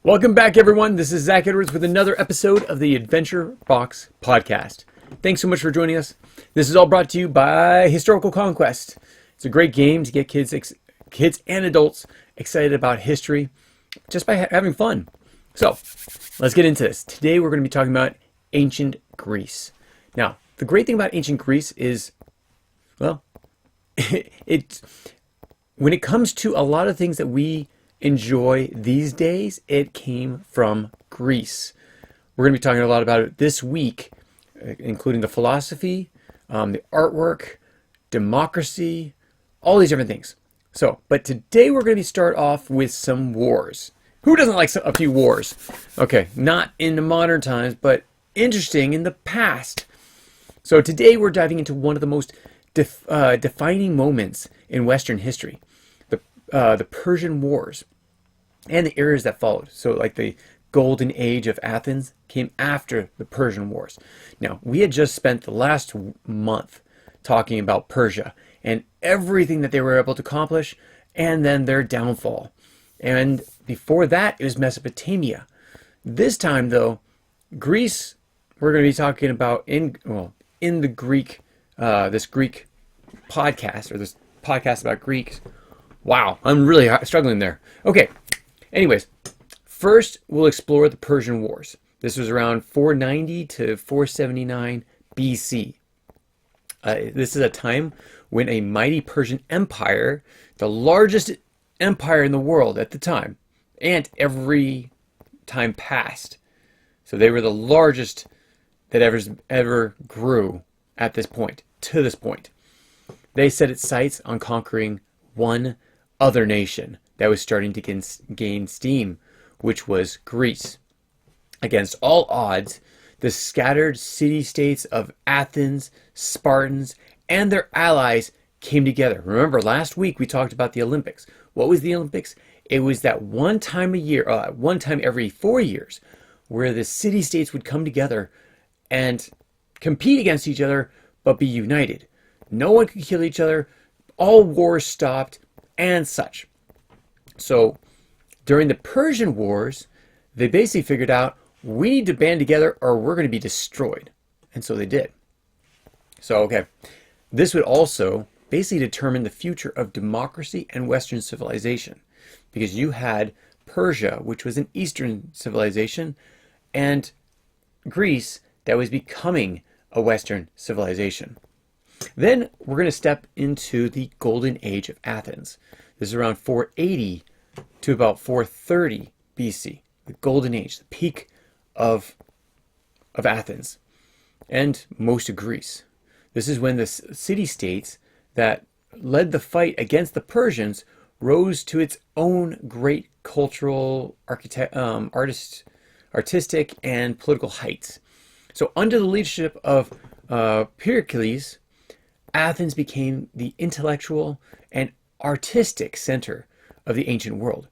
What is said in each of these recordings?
Welcome back, everyone. This is Zach Edwards with another episode of the Adventure Box Podcast. Thanks so much for joining us. This is all brought to you by Historical Conquest. It's a great game to get kids and adults excited about history just by having fun. So, let's get into this. Today we're going to be talking about ancient Greece. Now, the great thing about ancient Greece is, well, when it comes to a lot of things that we enjoy these days, it came from Greece. We're going to be talking a lot about it this week, including the philosophy, the artwork, democracy, all these different things. But today we're going to start off with some wars. Who doesn't like a few wars? Okay, not in the modern times, but interesting in the past. So today we're diving into one of the most defining moments in Western history, the Persian Wars and the eras that followed. So like the golden age of Athens came after the Persian Wars. Now, we had just spent the last month talking about Persia and everything that they were able to accomplish, and then their downfall. And before that, it was Mesopotamia. This time, though, Greece, we're going to be talking about in the Greek, this Greek podcast, or this podcast about Greeks. Wow, I'm really struggling there. Okay, anyways, first we'll explore the Persian Wars. This was around 490 to 479 BC. This is a time when a mighty Persian Empire, the largest empire in the world at the time, and every time past. So they were the largest that ever grew at this point, to this point. They set its sights on conquering one other nation that was starting to gain steam, which was Greece. Against all odds, the scattered city-states of Athens, Spartans, and their allies came together. Remember, last week we talked about the Olympics. What was the Olympics? It was that one time a year, one time every 4 years, where the city-states would come together and compete against each other, but be united. No one could kill each other. All wars stopped, and such. So during the Persian Wars, they basically figured out, we need to band together or we're going to be destroyed. And so they did. So, okay, this would also basically determine the future of democracy and Western civilization, because you had Persia, which was an Eastern civilization, and Greece that was becoming a Western civilization. Then we're going to step into the golden age of Athens. This is around 480 to about 430 BC. The golden age, the peak of Athens and most of Greece. This is when the city-states that led the fight against the Persians rose to its own great cultural, artistic, and political heights. So under the leadership of Pericles, Athens became the intellectual and artistic center of the ancient world,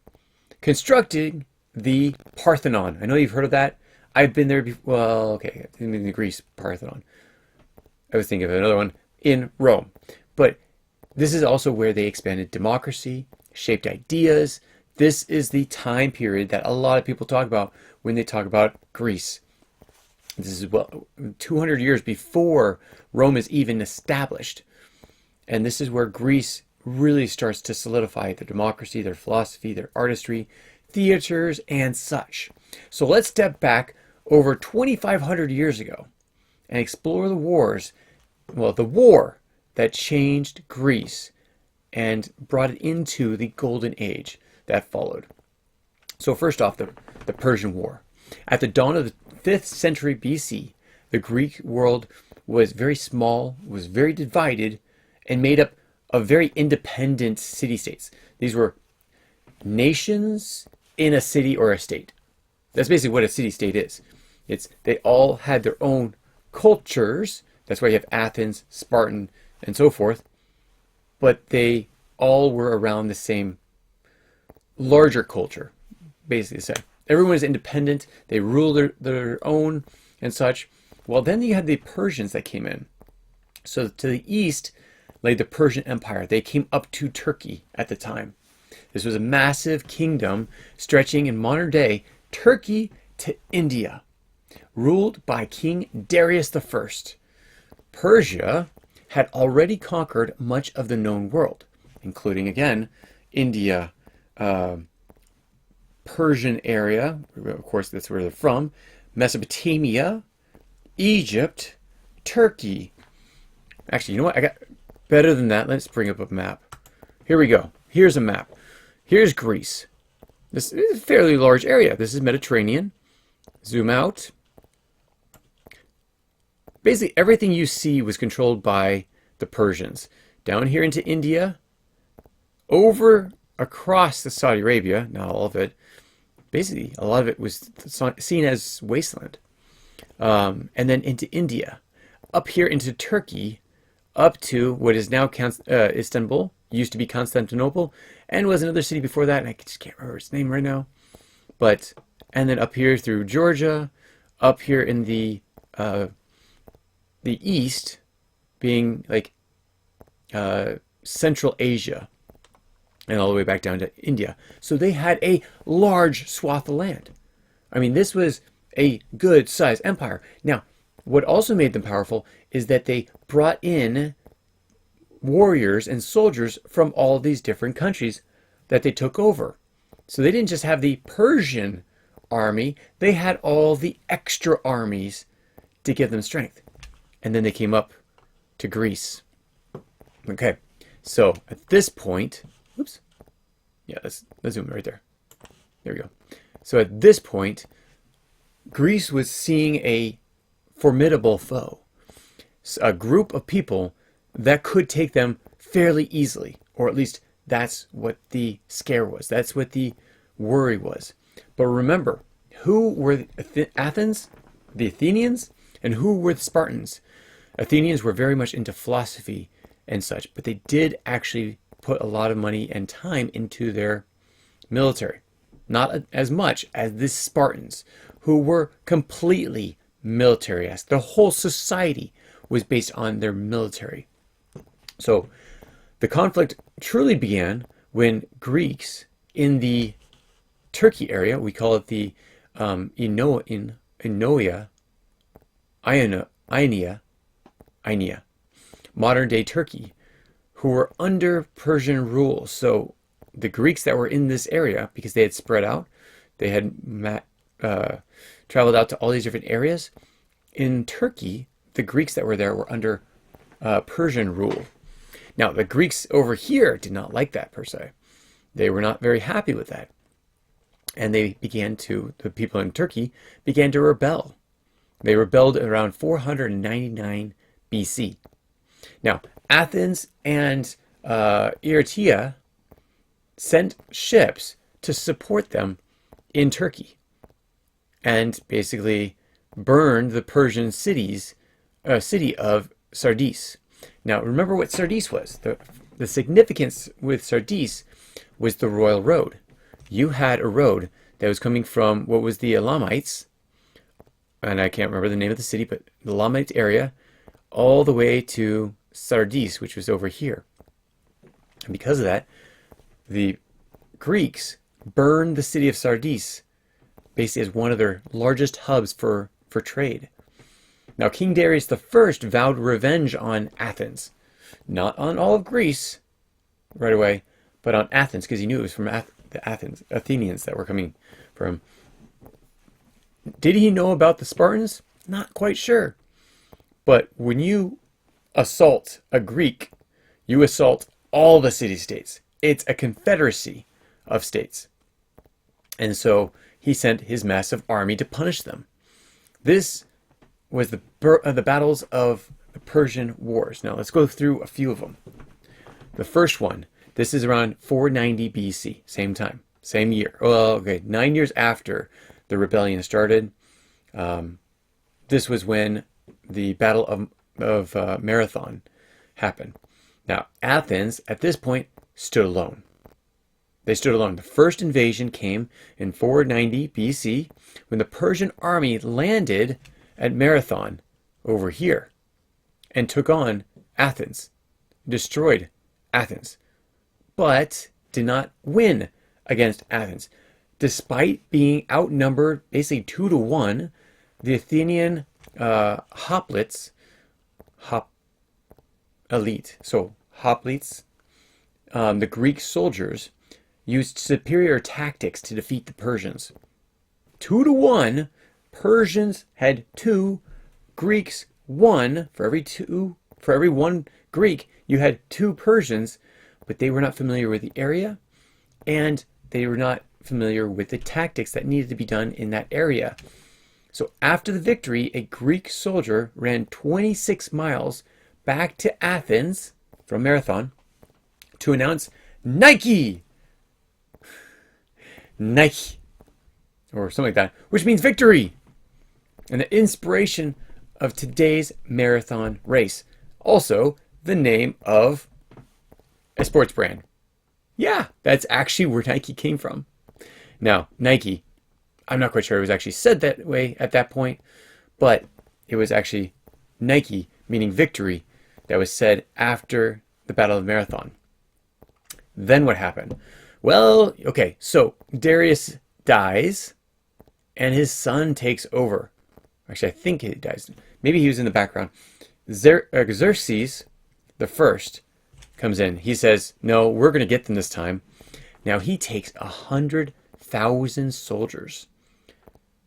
constructing the Parthenon. I know you've heard of that. I've been there before. Well, okay, in the Greece Parthenon. I was thinking of another one in Rome. But this is also where they expanded democracy, shaped ideas. This is the time period that a lot of people talk about when they talk about Greece. This is 200 years before Rome is even established. And this is where Greece really starts to solidify their democracy, their philosophy, their artistry, theaters, and such. So let's step back over 2,500 years ago and explore the wars, the war that changed Greece and brought it into the golden age that followed. So first off, the Persian War. At the dawn of the 5th century BC, the Greek world was very small, was very divided, and made up of very independent city-states. These were nations in a city or a state. That's basically what a city-state is. They all had their own cultures. That's why you have Athens, Spartan, and so forth. But they all were around the same larger culture, basically the same. Everyone is independent. They rule their own and such. Well, then you had the Persians that came in. So to the east lay the Persian Empire. They came up to Turkey at the time. This was a massive kingdom stretching in modern day Turkey to India, ruled by King Darius I. Persia had already conquered much of the known world, including, again, India, Persian area, of course that's where they're from, Mesopotamia, Egypt, Turkey. Actually, you know what? I got better than that. Let's bring up a map. Here we go. Here's a map. Here's Greece. This is a fairly large area. This is Mediterranean. Zoom out. Basically, everything you see was controlled by the Persians. Down here into India, over across to Saudi Arabia, not all of it. Basically, a lot of it was seen as wasteland. And then into India, up here into Turkey, up to what is now Istanbul, used to be Constantinople, and was another city before that, and I just can't remember its name right now. But, and then up here through Georgia, up here in the east, being like Central Asia, and all the way back down to India. So they had a large swath of land. I mean, this was a good-sized empire. Now, what also made them powerful is that they brought in warriors and soldiers from all these different countries that they took over. So they didn't just have the Persian army, they had all the extra armies to give them strength. And then they came up to Greece. Okay, so at this point, oops, yeah, let's zoom right there. There we go. So at this point, Greece was seeing a formidable foe, a group of people that could take them fairly easily, or at least that's what the scare was. That's what the worry was. But remember, who were Athens, the Athenians, and who were the Spartans? Athenians were very much into philosophy and such, but they did actually put a lot of money and time into their military. Not as much as the Spartans, who were completely military-esque. The whole society was based on their military. So the conflict truly began when Greeks in the Turkey area, we call it the Ionia, modern-day Turkey, who were under Persian rule. So the Greeks that were in this area, because they had spread out, they had traveled out to all these different areas. In Turkey, the Greeks that were there were under Persian rule. Now, the Greeks over here did not like that per se. They were not very happy with that. And the people in Turkey began to rebel. They rebelled around 499 BC. Now, Athens and Eretria sent ships to support them in Turkey and basically burned the Persian city of Sardis. Now, remember what Sardis was. The significance with Sardis was the royal road. You had a road that was coming from what was the Elamites, and I can't remember the name of the city, but the Elamite area, all the way to Sardis, which was over here. And because of that, the Greeks burned the city of Sardis basically as one of their largest hubs for trade. Now, King Darius I vowed revenge on Athens. Not on all of Greece right away, but on Athens, because he knew it was from the Athenians that were coming from. Did he know about the Spartans? Not quite sure. But when you assault a Greek, you assault all the city-states. It's a confederacy of states. And so he sent his massive army to punish them. This was the battles of the Persian Wars. Now let's go through a few of them. The first one, this is around 490 BC, same time, same year. Well, okay, 9 years after the rebellion started. This was when the Battle of Marathon happened. Now, Athens, at this point, stood alone. They stood alone. The first invasion came in 490 BC when the Persian army landed at Marathon over here and took on Athens, destroyed Athens, but did not win against Athens. despite being outnumbered basically 2-1, the Athenian hoplites, hop elite, so hoplites, the Greek soldiers used superior tactics to defeat the Persians. 2-1, Persians had 2, Greeks 1. For every one Greek, you had 2 Persians, but they were not familiar with the area, and they were not familiar with the tactics that needed to be done in that area. So after the victory, a Greek soldier ran 26 miles back to Athens from Marathon to announce Nike, or something like that, which means victory, and the inspiration of today's marathon race. Also, the name of a sports brand. Yeah, that's actually where Nike came from. Now, Nike, I'm not quite sure it was actually said that way at that point, but it was actually Nike, meaning victory, that was said after the Battle of Marathon. Then what happened? Well, okay, so Darius dies, and his son takes over. Actually, I think he dies. Maybe he was in the background. Xerxes the first comes in. He says, no, we're going to get them this time. Now, he takes 100,000 soldiers.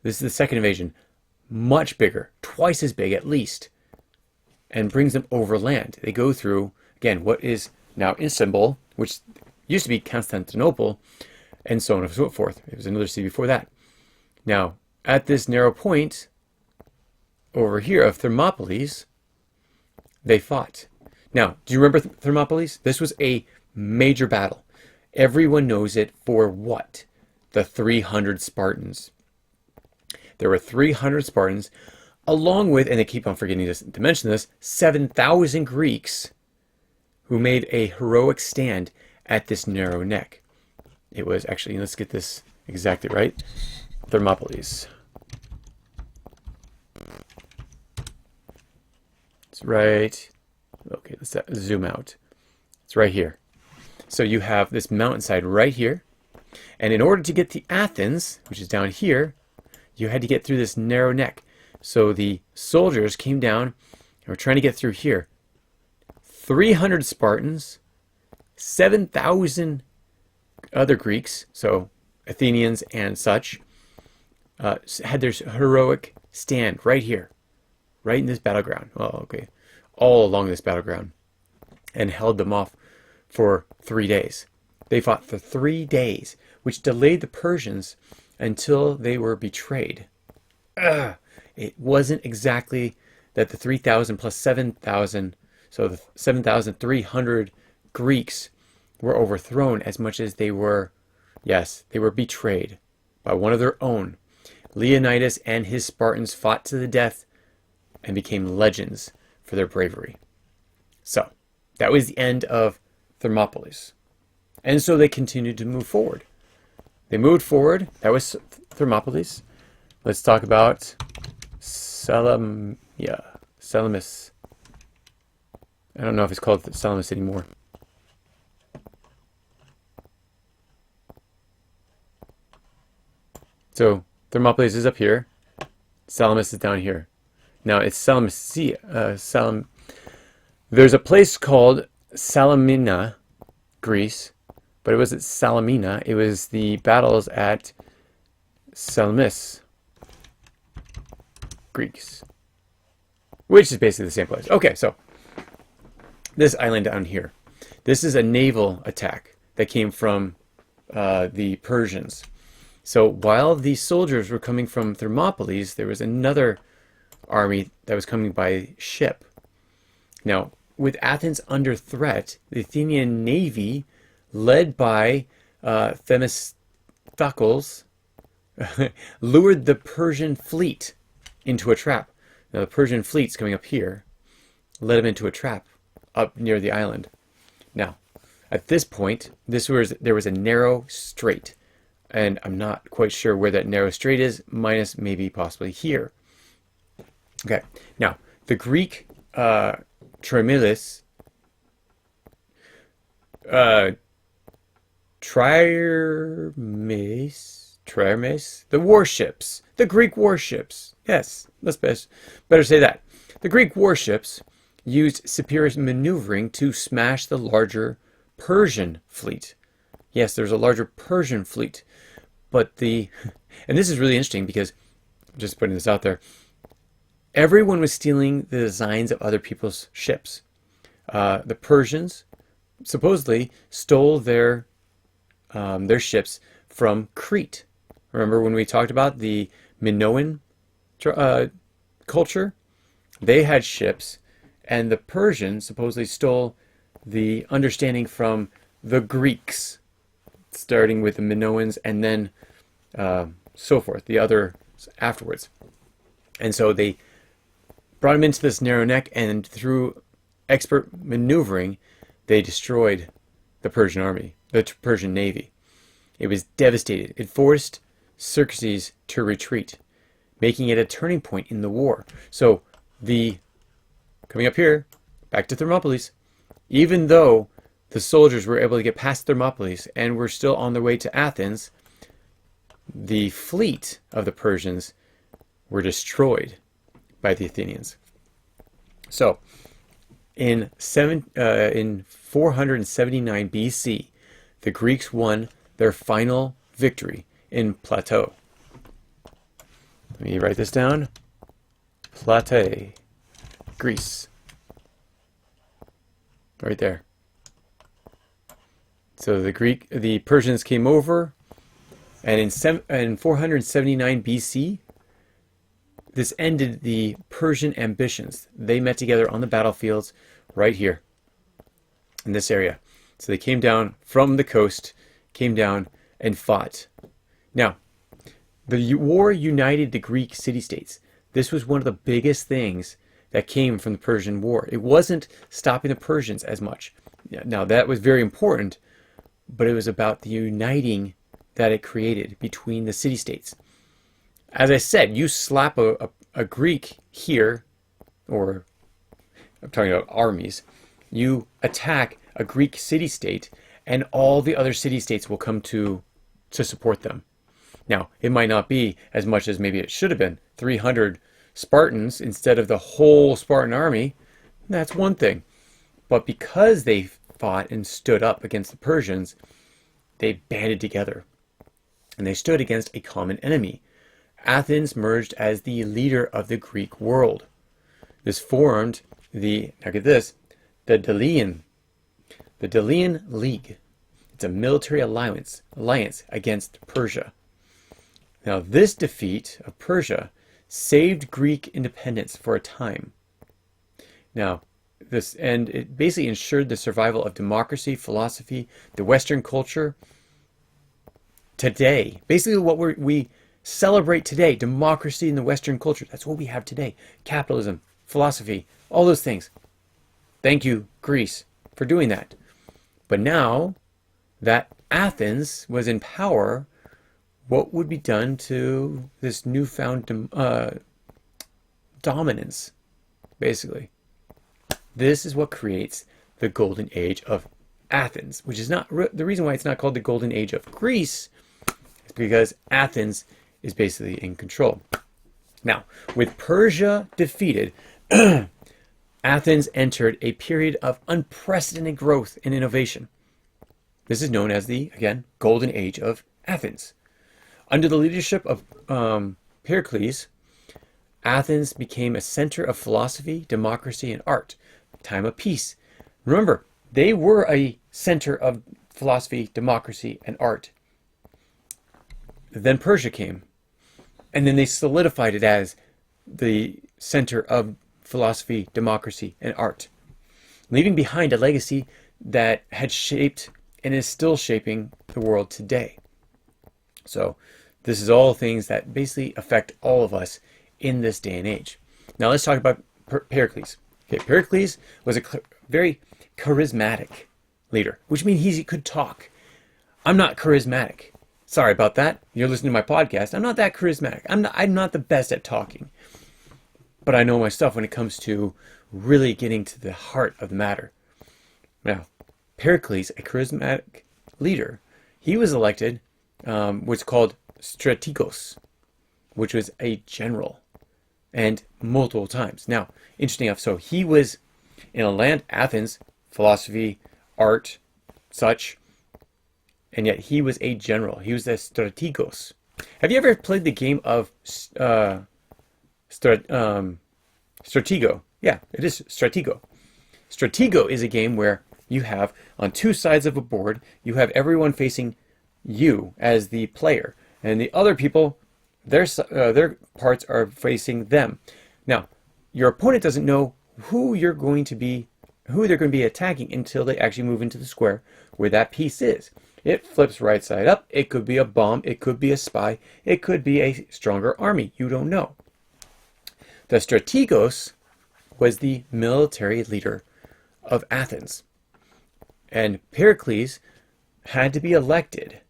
This is the second invasion. Much bigger, twice as big at least, and brings them overland. They go through, again, what is now Istanbul, which used to be Constantinople, and so on and so forth. It was another city before that. Now, at this narrow point over here of Thermopylae, they fought. Now, do you remember Thermopylae? This was a major battle. Everyone knows it for what? The 300 Spartans. There were 300 Spartans, along with, and I keep on forgetting to mention this, 7,000 Greeks who made a heroic stand at this narrow neck. It was actually, let's get this exactly right, Thermopylae. It's right, okay, let's zoom out. It's right here. So you have this mountainside right here, and in order to get to Athens, which is down here, you had to get through this narrow neck. So the soldiers came down and were trying to get through here. 300 Spartans, 7,000 other Greeks, so Athenians and such, had their heroic stand right here, right in this battleground. Well, okay, all along this battleground, and held them off for 3 days. They fought for 3 days, which delayed the Persians until they were betrayed. It wasn't exactly that the 3,000 plus 7,000, so the 7,300 Greeks were overthrown as much as they were, yes, they were betrayed by one of their own. Leonidas and his Spartans fought to the death and became legends for their bravery. So, that was the end of Thermopylae. And so they continued to move forward. They moved forward. That was Thermopylae. Let's talk about Salamis. I don't know if it's called Salamis anymore. So Thermopylae is up here. Salamis is down here. Now it's Salamis. There's a place called Salamina, Greece, but it wasn't Salamina. It was the battles at Salamis, Greeks, which is basically the same place. Okay, so this island down here, this is a naval attack that came from the Persians. So while these soldiers were coming from Thermopylae, there was another army that was coming by ship. Now, with Athens under threat, the Athenian navy, led by Themistocles, lured the Persian fleet into a trap. Now, the Persian fleet's coming up here, led them into a trap up near the island. Now, at this point, there was a narrow strait, and I'm not quite sure where that narrow strait is, minus maybe possibly here. Okay, now, the Greek Tremilis, Termes, the warships, the Greek warships. Yes, better say that. The Greek warships used superior maneuvering to smash the larger Persian fleet. Yes, there's a larger Persian fleet, but and this is really interesting because, just putting this out there, everyone was stealing the designs of other people's ships. The Persians supposedly stole their ships from Crete. Remember when we talked about the Minoan culture? They had ships, and the Persians supposedly stole the understanding from the Greeks, starting with the Minoans and then so forth, the other afterwards. And so they brought them into this narrow neck, and through expert maneuvering, they destroyed the Persian army, the Persian navy. It was devastated. It forced Xerxes to retreat, making it a turning point in the war. So coming up here, back to Thermopylae, even though the soldiers were able to get past Thermopylae and were still on their way to Athens, the fleet of the Persians were destroyed by the Athenians. So in 479 BC, the Greeks won their final victory in Plateau. Let me write this down. Plateau, Greece. Right there. So the Persians came over, and in 479 BC, this ended the Persian ambitions. They met together on the battlefields right here in this area. So they came down from the coast, came down and fought. Now, the war united the Greek city-states. This was one of the biggest things that came from the Persian War. It wasn't stopping the Persians as much. Now, that was very important, but it was about the uniting that it created between the city-states. As I said, you slap a Greek here, or I'm talking about armies, you attack a Greek city-state, and all the other city-states will come to support them. Now, it might not be as much as maybe it should have been. 300 Spartans instead of the whole Spartan army, that's one thing. But because they fought and stood up against the Persians, they banded together. And they stood against a common enemy. Athens merged as the leader of the Greek world. This formed now get this, the Delian League. It's a military alliance against Persia. Now, this defeat of Persia saved Greek independence for a time. Now, it basically ensured the survival of democracy, philosophy, the Western culture today. Basically, what we celebrate today, democracy in the Western culture. That's what we have today. Capitalism, philosophy, all those things. Thank you, Greece, for doing that. But now that Athens was in power, what would be done to this newfound dominance, basically? This is what creates the golden age of Athens, which is not the reason why it's not called the golden age of Greece, is because Athens is basically in control. Now, with Persia defeated, Athens entered a period of unprecedented growth and innovation. This is known as the, again, golden age of Athens. Under the leadership of Pericles, Athens became a center of philosophy, democracy, and art. Time of peace. Remember, they were a center of philosophy, democracy, and art. Then Persia came, and then they solidified it as the center of philosophy, democracy, and art, leaving behind a legacy that had shaped and is still shaping the world today. So this is all things that basically affect all of us in this day and age. Now let's talk about Pericles. Okay, Pericles was a very charismatic leader, which means he could talk. I'm not charismatic. Sorry about that. You're listening to my podcast. I'm not that charismatic. I'm not the best at talking. But I know my stuff when it comes to really getting to the heart of the matter. Now, Pericles, a charismatic leader, he was elected what's called strategos, which was a general, and multiple times. Now, interesting enough, so he was in a land, Athens, philosophy, art, such, and yet he was a general. He was a strategos. Have you ever played the game of Stratego? Yeah, it is Stratego. Stratego is a game where you have, on two sides of a board, you have everyone facing you as the player, and the other people, their parts are facing them. Now, your opponent doesn't know who they're going to be attacking until they actually move into the square where that piece is. It flips right side up. It could be a bomb. It could be a spy. It could be a stronger army. You don't know. The strategos was the military leader of Athens. And Pericles had to be elected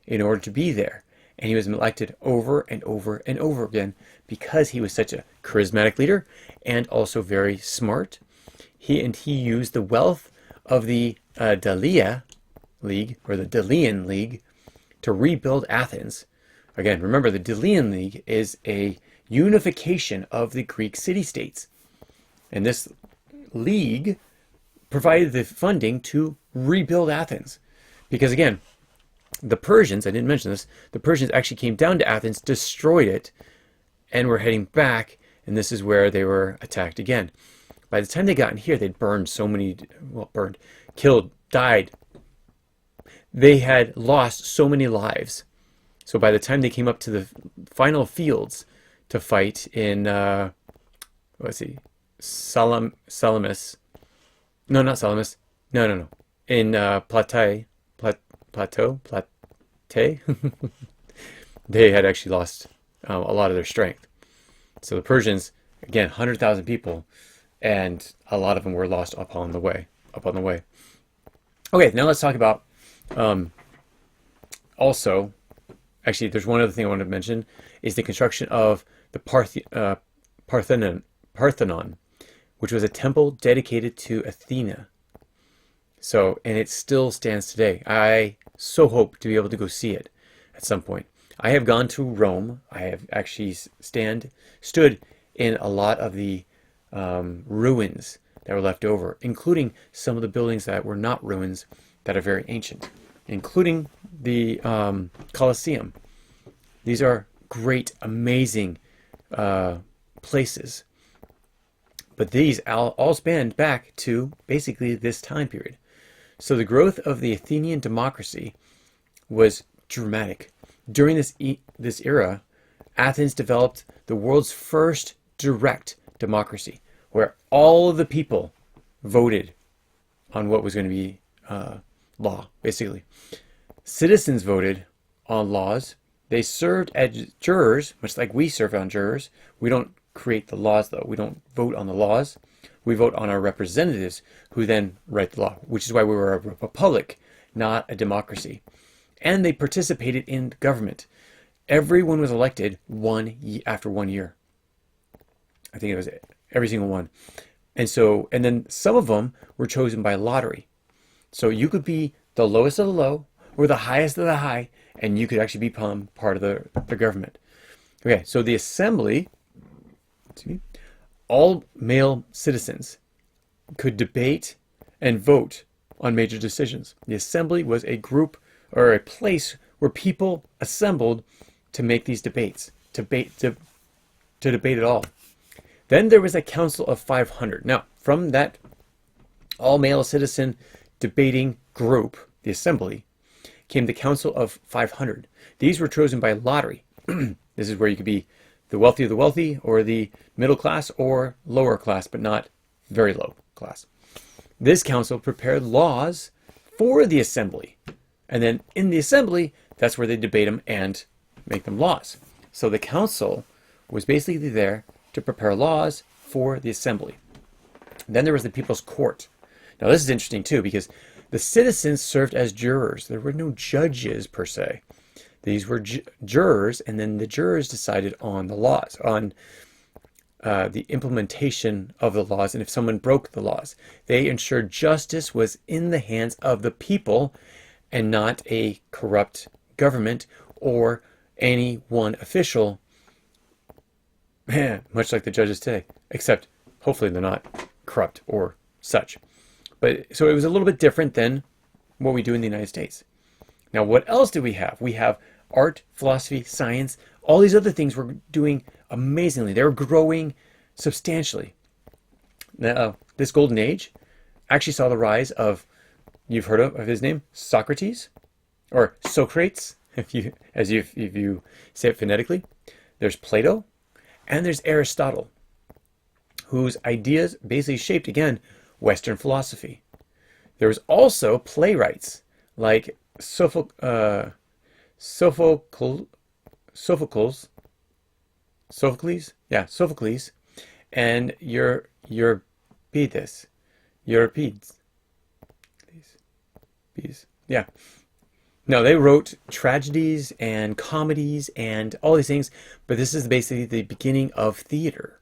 in order to be there. And he was elected over and over and over again because he was such a charismatic leader and also very smart. He used the wealth of the Dalia League, or the Delian League, to rebuild Athens. Again, remember, the Delian League is a unification of the Greek city-states. And this league provided the funding to rebuild Athens. Because again, the Persians, I didn't mention this, the Persians actually came down to Athens, destroyed it, and were heading back, and this is where they were attacked again. By the time they got in here, they'd burned so many, killed, died. They had lost so many lives. So by the time they came up to the final fields to fight in, Salamis. No, not Salamis. No. In Platay. They had actually lost a lot of their strength. So the Persians, again, 100,000 people, and a lot of them were lost up on the way. Okay, now let's talk about also, actually, there's one other thing I wanted to mention, is the construction of the Parthenon, which was a temple dedicated to Athena. So, and it still stands today. I so hope to be able to go see it at some point. I have gone to Rome. I have actually stood in a lot of the ruins that were left over, including some of the buildings that were not ruins that are very ancient, including the Colosseum. These are great, amazing places. But these all span back to basically this time period. So the growth of the Athenian democracy was dramatic. During this era, Athens developed the world's first direct democracy, where all of the people voted on what was going to be law, basically. Citizens voted on laws. They served as jurors, much like we serve on jurors. We don't create the laws, though. We don't vote on the laws. We vote on our representatives, who then write the law, which is why we were a republic, not a democracy. And they participated in government. Everyone was elected after 1 year. I think it was every single one. And then some of them were chosen by lottery. So you could be the lowest of the low or the highest of the high, and you could actually become part of the government. Okay, so the assembly, all male citizens could debate and vote on major decisions. The assembly was a group or a place where people assembled to make these debates, to debate it all. Then there was a council of 500. Now, from that all-male citizen debating group, the assembly, came the council of 500. These were chosen by lottery. This is where you could be the wealthy of the wealthy, or the middle class, or lower class, but not very low class. This council prepared laws for the assembly. And then in the assembly, that's where they debate them and make them laws. So the council was basically there to prepare laws for the assembly. Then there was the people's court. Now this is interesting too, because the citizens served as jurors. There were no judges per se. These were jurors, and then the jurors decided on the laws, on the implementation of the laws, and if someone broke the laws. They ensured justice was in the hands of the people and not a corrupt government or any one official, much like the judges today, except hopefully they're not corrupt or such. But so it was a little bit different than what we do in the United States. Now, what else do we have? We have art, philosophy, science, all these other things were doing amazingly. They were growing substantially. Now, this golden age actually saw the rise of, you've heard of his name, Socrates, or Socrates, if you say it phonetically. There's Plato, and there's Aristotle, whose ideas basically shaped, again, Western philosophy. There was also playwrights like Sophocles, and Euripides. Yeah. No, they wrote tragedies and comedies and all these things, but this is basically the beginning of theater.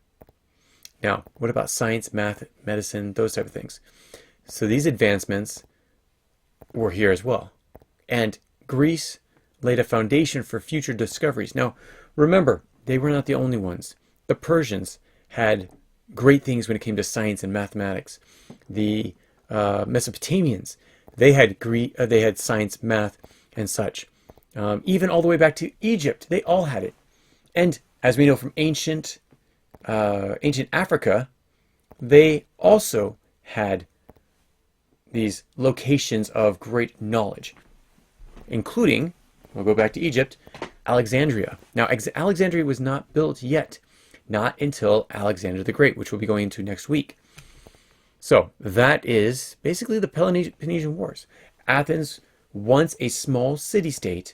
Now, what about science, math, medicine, those type of things? So these advancements were here as well. And Greece laid a foundation for future discoveries. Now, remember, they were not the only ones. The Persians had great things when it came to science and mathematics. The Mesopotamians, they had science, math, and such. Even all the way back to Egypt, they all had it. And as we know from ancient Africa, they also had these locations of great knowledge, including, we'll go back to Egypt, Alexandria. Now, Alexandria was not built yet, not until Alexander the Great, which we'll be going into next week. So that is basically the Peloponnesian Wars. Athens, once a small city-state,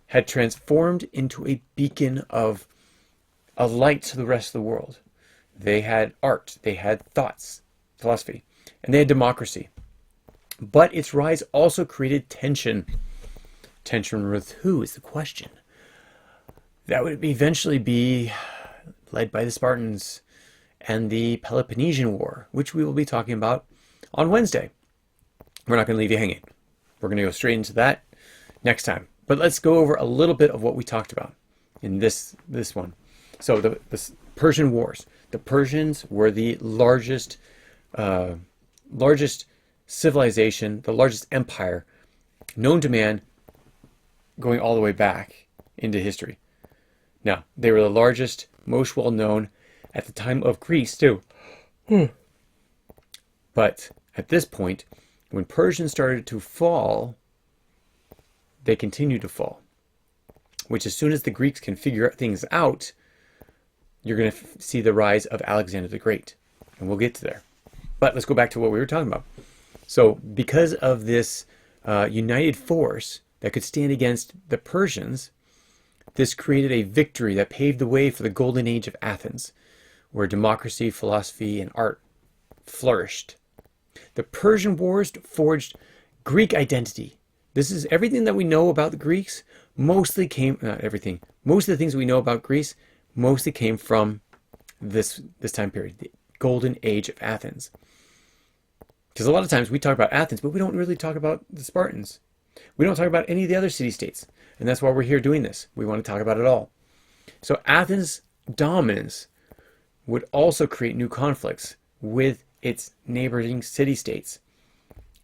had transformed into a beacon of a light to the rest of the world. They had art, they had thoughts, philosophy, and they had democracy. But its rise also created tension. Tension with who is the question? That would eventually be led by the Spartans and the Peloponnesian War, which we will be talking about on Wednesday. We're not going to leave you hanging. We're going to go straight into that next time. But let's go over a little bit of what we talked about in this one. So the Persian Wars. The Persians were the largest civilization, the largest empire known to man, going all the way back into history. Now, they were the largest, most well-known at the time of Greece, too. But at this point, when Persians started to fall, they continued to fall. Which, as soon as the Greeks can figure things out, you're going to see the rise of Alexander the Great. And we'll get to there. But let's go back to what we were talking about. So, because of this united force that could stand against the Persians, this created a victory that paved the way for the golden age of Athens, where democracy, philosophy, and art flourished. The Persian Wars forged Greek identity. This is everything that we know about the Greeks mostly came, not everything, most of the things we know about Greece mostly came from this time period, the golden age of Athens. Because a lot of times we talk about Athens, but we don't really talk about the Spartans. We don't talk about any of the other city-states. And that's why we're here doing this. We want to talk about it all. So Athens' dominance would also create new conflicts with its neighboring city-states.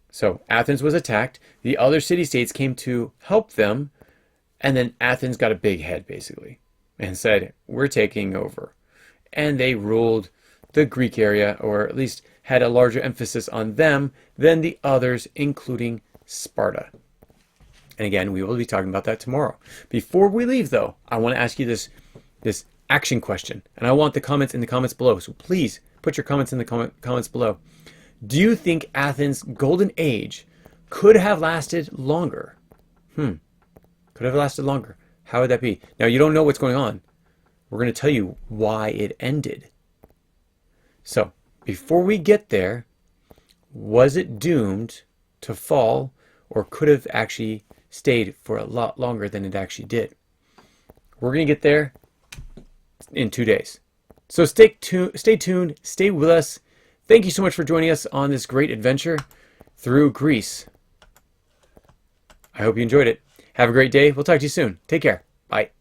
So Athens was attacked. The other city-states came to help them. And then Athens got a big head, basically, and said, we're taking over. And they ruled the Greek area, or at least had a larger emphasis on them than the others, including Sparta. And again, we will be talking about that tomorrow. Before we leave, though, I want to ask you this action question. And I want the comments in the comments below. So please put your comments in the comments below. Do you think Athens' golden age could have lasted longer? Could have lasted longer. How would that be? Now, you don't know what's going on. We're going to tell you why it ended. So, before we get there, was it doomed to fall, or could have actually stayed for a lot longer than it actually did? We're going to get there in 2 days. So stay tuned, stay with us. Thank you so much for joining us on this great adventure through Greece. I hope you enjoyed it. Have a great day. We'll talk to you soon. Take care. Bye.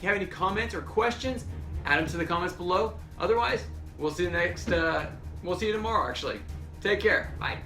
If you have any comments or questions, add them to the comments below. Otherwise, we'll see you tomorrow actually. Take care. Bye.